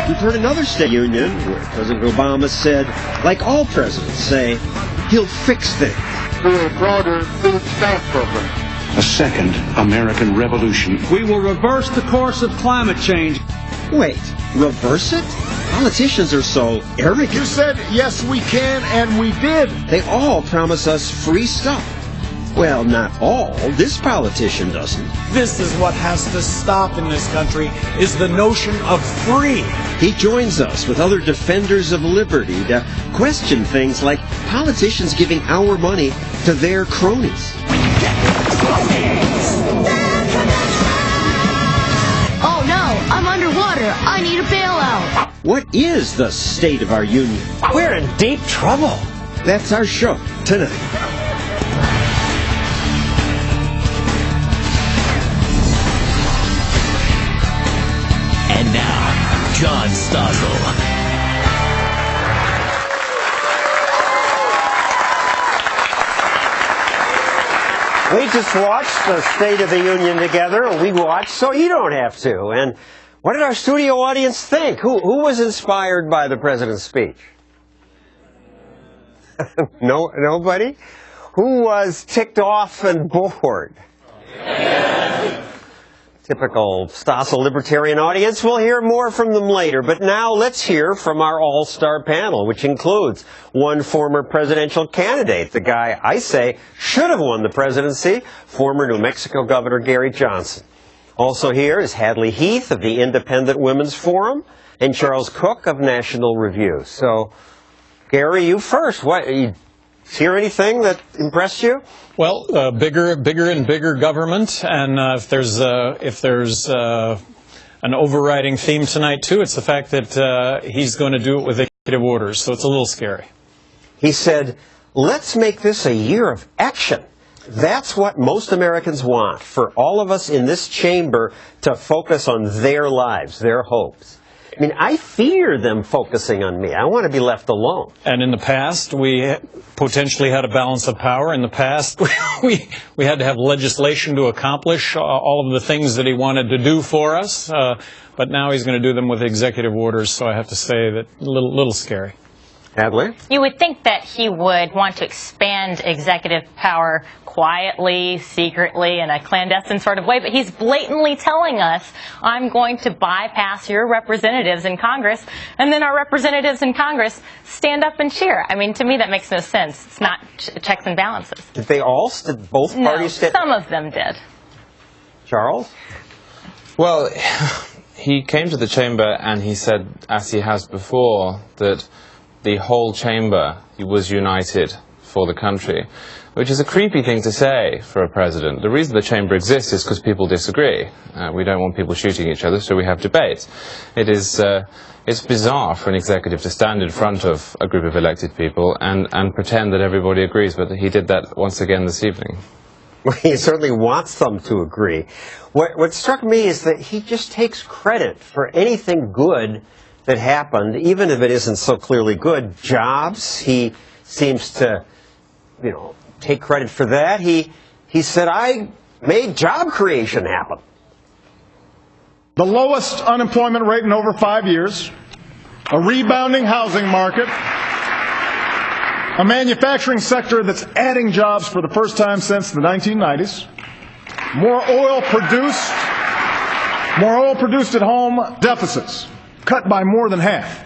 We've heard another State Union where President Obama said, like all presidents say, he'll fix things. Through a broader food stamp program. A second American revolution. We will reverse the course of climate change. Wait, reverse it? Politicians are so arrogant. You said, yes, we can, and we did. They all promise us free stuff. Well, not all. This politician doesn't. This is what has to stop in this country, is the notion of free. He joins us with other defenders of liberty to question things like politicians giving our money to their cronies. Oh no, I'm underwater. I need a bailout. What is the state of our union? We're in deep trouble. That's our show tonight. And now, John Stossel. We just watched the State of the Union together. We watched so you don't have to. And what did our studio audience think? Who was inspired by the president's speech? Nobody? Who was ticked off and bored? Typical Stossel libertarian audience. We'll hear more from them later. But now let's hear from our all-star panel, which includes one former presidential candidate, the guy I say should have won the presidency, former New Mexico Governor Gary Johnson. Also here is Hadley Heath of the Independent Women's Forum and Charles Cook of National Review. So, Gary, you first. What, you hear anything that impressed you? Well, bigger and bigger government, and if there's an overriding theme tonight too, it's the fact that he's going to do it with executive orders. So it's a little scary. He said, "Let's make this a year of action." That's what most Americans want, for all of us in this chamber to focus on their lives, their hopes. I mean, I fear them focusing on me. I want to be left alone. And in the past, we potentially had a balance of power. In the past, we had to have legislation to accomplish all of the things that he wanted to do for us. But now he's going to do them with executive orders, so I have to say that a little scary. Hadley? You would think that he would want to expand executive power quietly, secretly, in a clandestine sort of way, but he's blatantly telling us, I'm going to bypass your representatives in Congress, and then our representatives in Congress stand up and cheer. I mean, to me, that makes no sense. It's not checks and balances. Did they all? Did both parties? No, some of them did. Charles? Well, he came to the chamber and he said, as he has before, that the whole chamber was united for the country, which is a creepy thing to say for a president. The reason the chamber exists is because people disagree. We don't want people shooting each other, so we have debates. It's bizarre for an executive to stand in front of a group of elected people and pretend that everybody agrees, but he did that once again this evening. Well, he certainly wants them to agree. What struck me is that he just takes credit for anything good that happened, even if it isn't so clearly good. Jobs, he seems to, take credit for that. He said, I made job creation happen. The lowest unemployment rate in over 5 years, a rebounding housing market, a manufacturing sector that's adding jobs for the first time since the 1990s, more oil produced at home, deficits cut by more than half.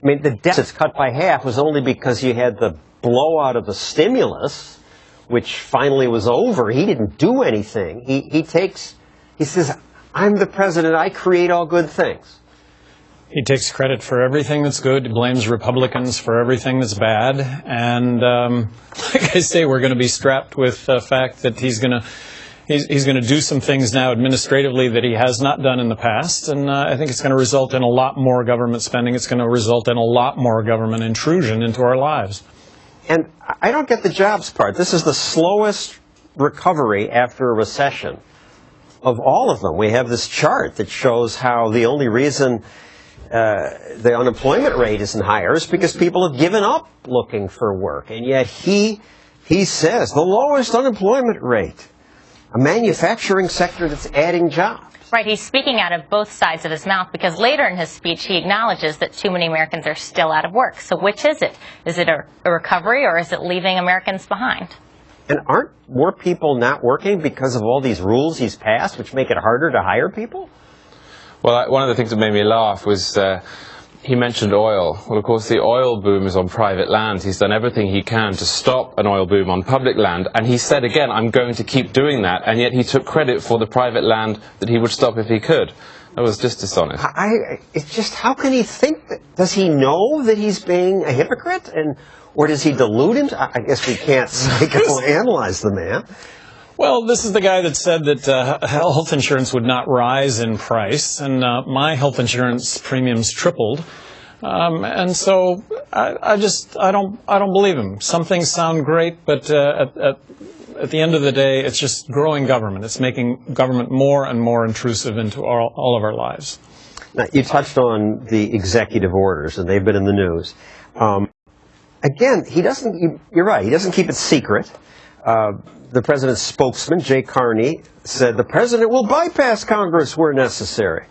I mean, the deficits cut by half was only because you had the blowout of the stimulus, which finally was over. He didn't do anything. He says, I'm the president, I create all good things. He takes credit for everything that's good. He blames Republicans for everything that's bad. And like I say, we're going to be strapped with the fact that he's going to do some things now administratively that he has not done in the past. And I think it's going to result in a lot more government spending. It's going to result in a lot more government intrusion into our lives. And I don't get the jobs part. This is the slowest recovery after a recession of all of them. We have this chart that shows how the only reason the unemployment rate isn't higher is because people have given up looking for work. And yet he says the lowest unemployment rate, a manufacturing sector that's adding jobs. Right, he's speaking out of both sides of his mouth because later in his speech he acknowledges that too many Americans are still out of work. So which is it? Is it a recovery or is it leaving Americans behind? And aren't more people not working because of all these rules he's passed, which make it harder to hire people? Well, one of the things that made me laugh was he mentioned oil. Well, of course, the oil boom is on private land. He's done everything he can to stop an oil boom on public land. And he said again, I'm going to keep doing that. And yet he took credit for the private land that he would stop if he could. That was just dishonest. It's just, how can he think that? Does he know that he's being a hypocrite? Or does he delude him? I guess we can't psychoanalyze the man. Well, this is the guy that said that health insurance would not rise in price, and my health insurance premiums tripled. And so I don't believe him. Some things sound great, but at the end of the day, it's just growing government. It's making government more and more intrusive into all of our lives. Now, you touched on the executive orders, and they've been in the news. Again, you're right, he doesn't keep it secret. The president's spokesman, Jay Carney, said the president will bypass Congress where necessary.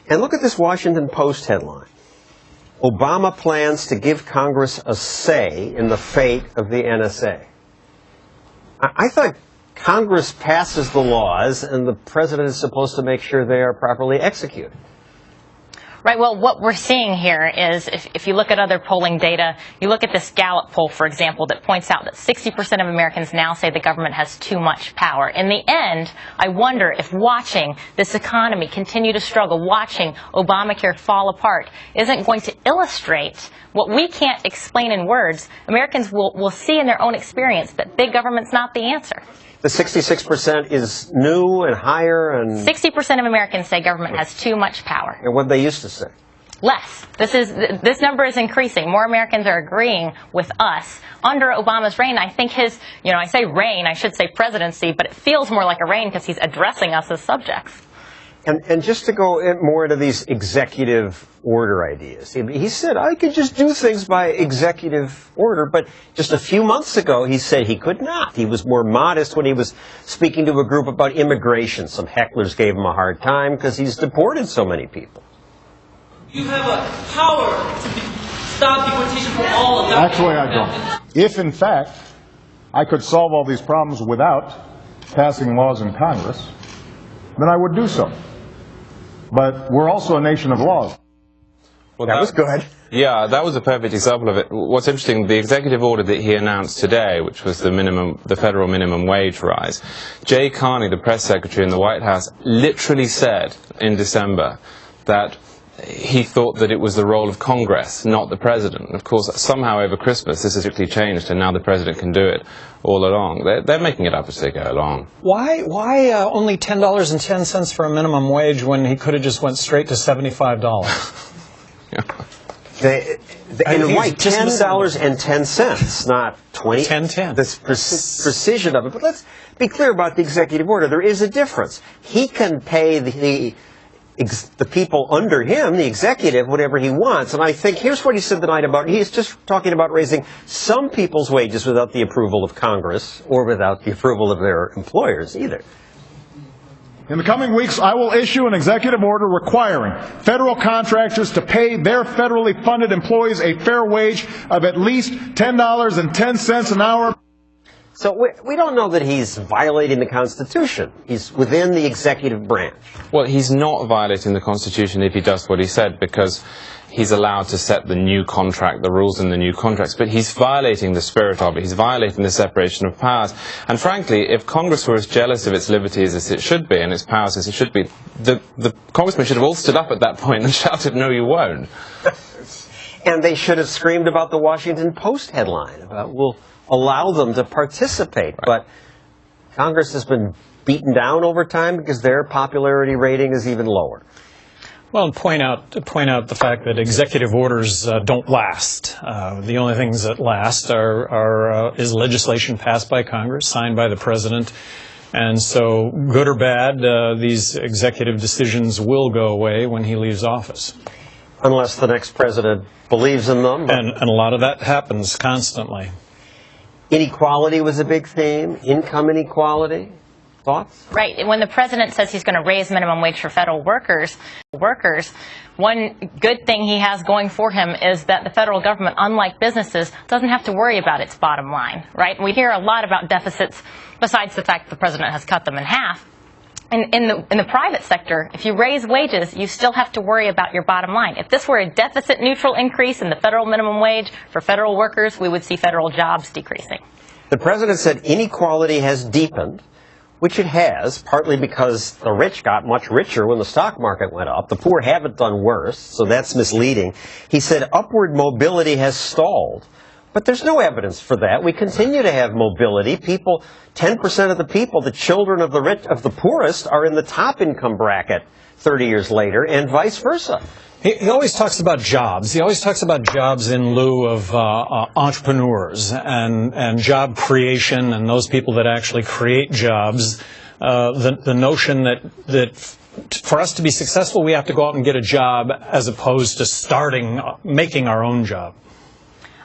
And look at this Washington Post headline. Obama plans to give Congress a say in the fate of the NSA. I thought Congress passes the laws and the president is supposed to make sure they are properly executed. Right, well, what we're seeing here is, if you look at other polling data, you look at this Gallup poll, for example, that points out that 60% of Americans now say the government has too much power. In the end, I wonder if watching this economy continue to struggle, watching Obamacare fall apart, isn't going to illustrate what we can't explain in words. Americans will see in their own experience that big government's not the answer. The 66% is new and higher, and 60% of Americans say government has too much power. And what they used to say? Less. This number is increasing. More Americans are agreeing with us. Under Obama's reign, I think I say reign, I should say presidency, but it feels more like a reign because he's addressing us as subjects. And just to go more into these executive order ideas, he said, I could just do things by executive order, but just a few months ago he said he could not. He was more modest when he was speaking to a group about immigration. Some hecklers gave him a hard time because he's deported so many people. You have a power to stop deportation for all of them. Actually, I don't. If, in fact, I could solve all these problems without passing laws in Congress, then I would do so. But we're also a nation of laws. Well, that was good. Yeah, that was a perfect example of it. What's interesting, the executive order that he announced today, which was the federal minimum wage rise, Jay Carney, the press secretary in the White House, literally said in December that he thought that it was the role of Congress, not the president. And of course, somehow over Christmas, this has strictly changed, and now the president can do it all along. They're making it up as they go along. Why only $10.10 for a minimum wage when he could have just went straight to $75? And right, $10.10, not 20. 10.10. The precision of it. But let's be clear about the executive order. There is a difference. He can pay the people under him, the executive, whatever he wants. And I think here's what he said tonight about, he's just talking about raising some people's wages without the approval of Congress or without the approval of their employers either. In the coming weeks, I will issue an executive order requiring federal contractors to pay their federally funded employees a fair wage of at least $10.10 an hour. So we don't know that he's violating the Constitution. He's within the executive branch. Well, he's not violating the Constitution if he does what he said, because he's allowed to set the new contract, the rules in the new contracts, but he's violating the spirit of it. He's violating the separation of powers. And frankly, if Congress were as jealous of its liberties as it should be and its powers as it should be, the congressmen should have all stood up at that point and shouted, no, you won't. And they should have screamed about the Washington Post headline about, we'll allow them to participate. Right. But Congress has been beaten down over time because their popularity rating is even lower. Well, point out the fact that executive orders don't last. The only things that last is legislation passed by Congress, signed by the president. And so, good or bad, these executive decisions will go away when he leaves office. Unless the next president believes in them. And a lot of that happens constantly. Inequality was a big theme, income inequality. Thoughts? Right. When the president says he's going to raise minimum wage for federal workers, one good thing he has going for him is that the federal government, unlike businesses, doesn't have to worry about its bottom line, right? We hear a lot about deficits, besides the fact that the president has cut them in half. In the private sector, if you raise wages, you still have to worry about your bottom line. If this were a deficit-neutral increase in the federal minimum wage for federal workers, we would see federal jobs decreasing. The president said inequality has deepened, which it has, partly because the rich got much richer when the stock market went up. The poor haven't done worse, so that's misleading. He said upward mobility has stalled. But there's no evidence for that. We continue to have mobility. 10% of the people, the children of the poorest, are in the top income bracket 30 years later, and vice versa. He always talks about jobs. He always talks about jobs in lieu of entrepreneurs and job creation and those people that actually create jobs. The notion that for us to be successful, we have to go out and get a job as opposed to making our own job.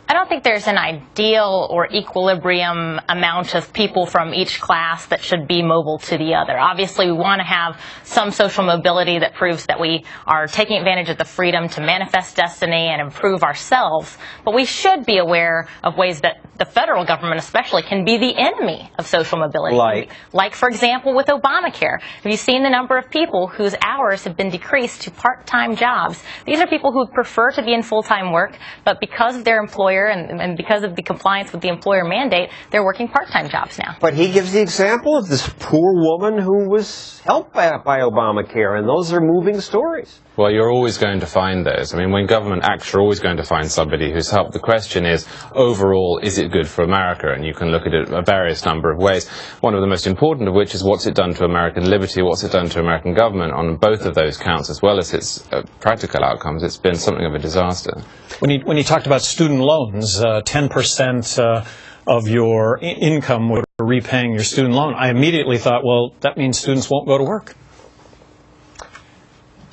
I don't think there's an ideal or equilibrium amount of people from each class that should be mobile to the other. Obviously, we want to have some social mobility that proves that we are taking advantage of the freedom to manifest destiny and improve ourselves. But we should be aware of ways that the federal government especially can be the enemy of social mobility. Like, for example, with Obamacare. Have you seen the number of people whose hours have been decreased to part-time jobs? These are people who prefer to be in full-time work, but because of their employer and because of the compliance with the employer mandate, they're working part-time jobs now. But he gives the example of this poor woman who was helped by Obamacare, and those are moving stories. Well, you're always going to find those. I mean, when government acts, you're always going to find somebody who's helped. The question is, overall, is it good for America? And you can look at it a various number of ways. One of the most important of which is what's it done to American liberty, what's it done to American government. On both of those counts, as well as its practical outcomes, it's been something of a disaster. When he talked about student loans, 10% of your income would be repaying your student loan, I immediately thought, well, that means students won't go to work.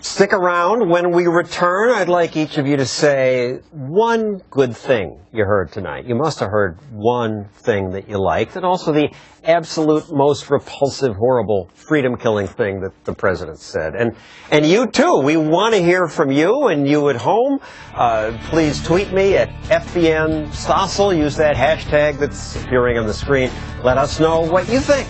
Stick around. When we return, I'd like each of you to say one good thing you heard tonight. You must have heard one thing that you liked, and also the absolute most repulsive, horrible, freedom-killing thing that the president said. And you, too. We want to hear from you, and you at home. Please tweet me at FBN Stossel. Use that hashtag that's appearing on the screen. Let us know what you think.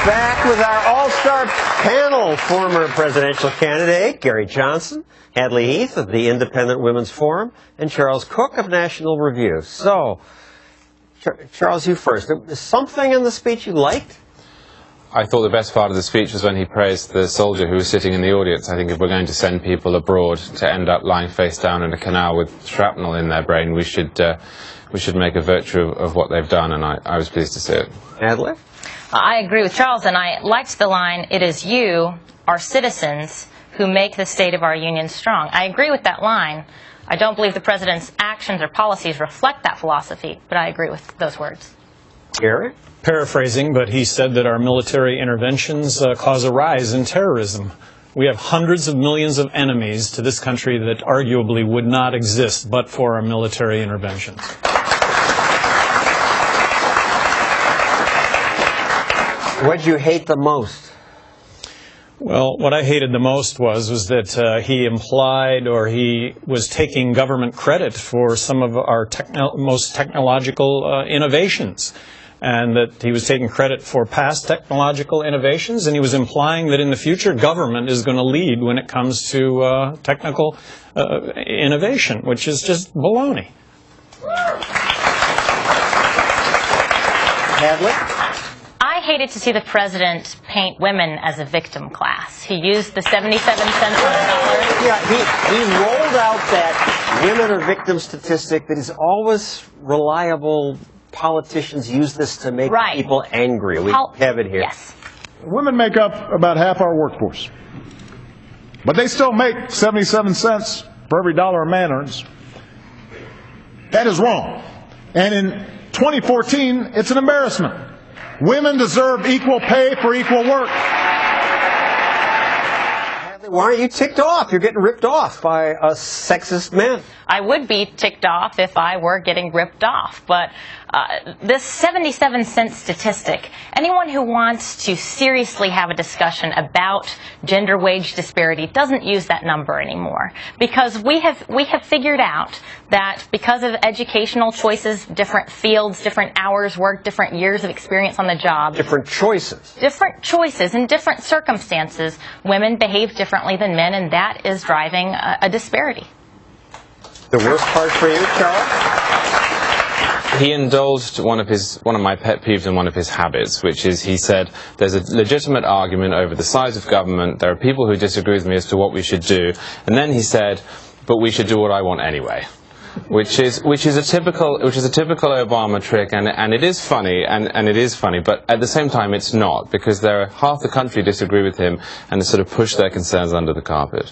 Back with our all-star panel, former presidential candidate Gary Johnson, Hadley Heath of the Independent Women's Forum, and Charles Cook of National Review. So, Charles, you first. Something in the speech you liked? I thought the best part of the speech was when he praised the soldier who was sitting in the audience. I think if we're going to send people abroad to end up lying face down in a canal with shrapnel in their brain, we should make a virtue of what they've done, and I was pleased to see it. Hadley? I agree with Charles, and I liked the line, "It is you, our citizens, who make the state of our union strong." I agree with that line. I don't believe the president's actions or policies reflect that philosophy, but I agree with those words. Gary? Paraphrasing, but he said that our military interventions cause a rise in terrorism. We have hundreds of millions of enemies to this country that arguably would not exist but for our military interventions. What did you hate the most? Well, what I hated the most was that he implied, or he was taking government credit for some of our most technological innovations, and that he was taking credit for past technological innovations, and he was implying that in the future government is going to lead when it comes to technical innovation, which is just baloney. Hadley? I hated to see the president paint women as a victim class. He used the 77 cents on the dollar. Yeah, he rolled out that women are victim statistic that is always reliable. Politicians use this to make people angry. We have it here. Yes. Women make up about half our workforce. But they still make 77 cents for every dollar a man earns. That is wrong. And in 2014, it's an embarrassment. Women deserve equal pay for equal work. Why aren't you ticked off? You're getting ripped off by a sexist man. I would be ticked off if I were getting ripped off, but this 77-cent statistic, anyone who wants to seriously have a discussion about gender wage disparity doesn't use that number anymore, because we have figured out that because of educational choices, different fields, different hours worked, different years of experience on the job, different choices in different circumstances, women behave differently than men, and that is driving a disparity. The worst part for you, Charles? He indulged one of my pet peeves in one of his habits, which is he said there's a legitimate argument over the size of government, there are people who disagree with me as to what we should do, and then he said, but we should do what I want anyway. Which is a typical Obama trick, and it is funny, and it is funny, but at the same time it's not, because half the country disagree with him and sort of push their concerns under the carpet.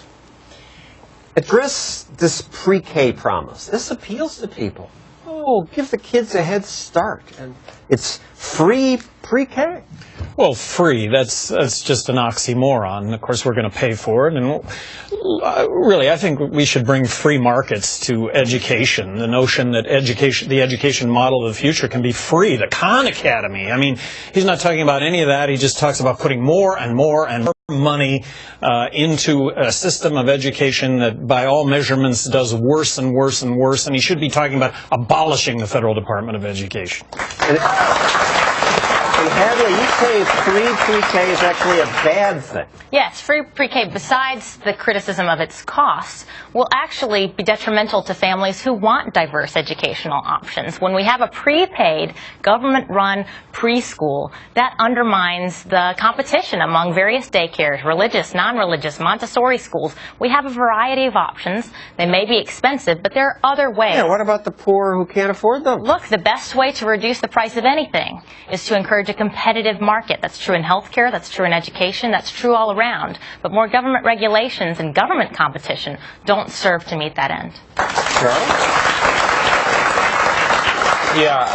Address this pre-K promise. This appeals to people. Oh, give the kids a head start, and it's free pre-K. Well, free, that's just an oxymoron. Of course, we're going to pay for it. And really, I think we should bring free markets to education. The notion that the education model of the future can be free. The Khan Academy. I mean, he's not talking about any of that. He just talks about putting more and more and more money into a system of education that, by all measurements, does worse and worse and worse. And he should be talking about abolishing the Federal Department of Education. And Hadley, you say free pre-K is actually a bad thing. Yes, free pre-K, besides the criticism of its costs, will actually be detrimental to families who want diverse educational options. When we have a prepaid, government-run preschool, that undermines the competition among various daycares, religious, non-religious, Montessori schools. We have a variety of options. They may be expensive, but there are other ways. Yeah, what about the poor who can't afford them? Look, the best way to reduce the price of anything is to encourage a competitive market. That's true in healthcare, that's true in education, that's true all around. But more government regulations and government competition don't serve to meet that end. Yeah,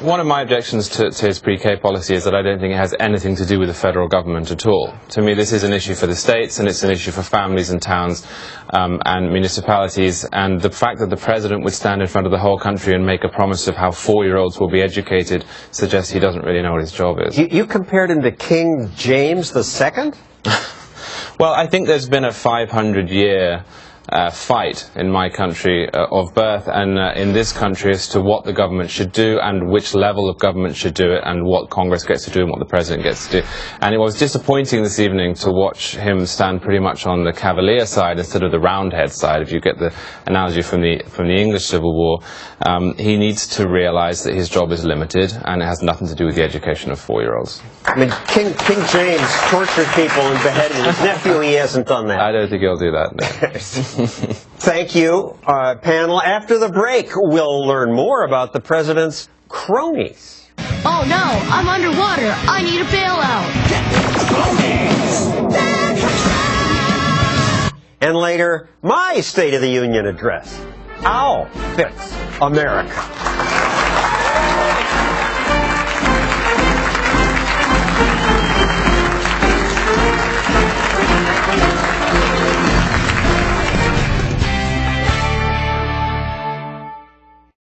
one of my objections to his pre-K policy is that I don't think it has anything to do with the federal government at all. To me, this is an issue for the states, and it's an issue for families and towns and municipalities, and the fact that the president would stand in front of the whole country and make a promise of how 4-year-olds will be educated suggests he doesn't really know what his job is. You compared him to King James II? Well, I think there's been a 500-year fight in my country of birth and in this country as to what the government should do and which level of government should do it and what Congress gets to do and what the President gets to do. And it was disappointing this evening to watch him stand pretty much on the Cavalier side instead of the Roundhead side, if you get the analogy from the English Civil War. He needs to realize that his job is limited and it has nothing to do with the education of 4-year-olds. I mean, King James tortured people and beheaded his nephew. He hasn't done that. I don't think he'll do that. No. Thank you, panel. After the break, we'll learn more about the president's cronies. Oh no, I'm underwater. I need a bailout. And later, my State of the Union address. How fits America?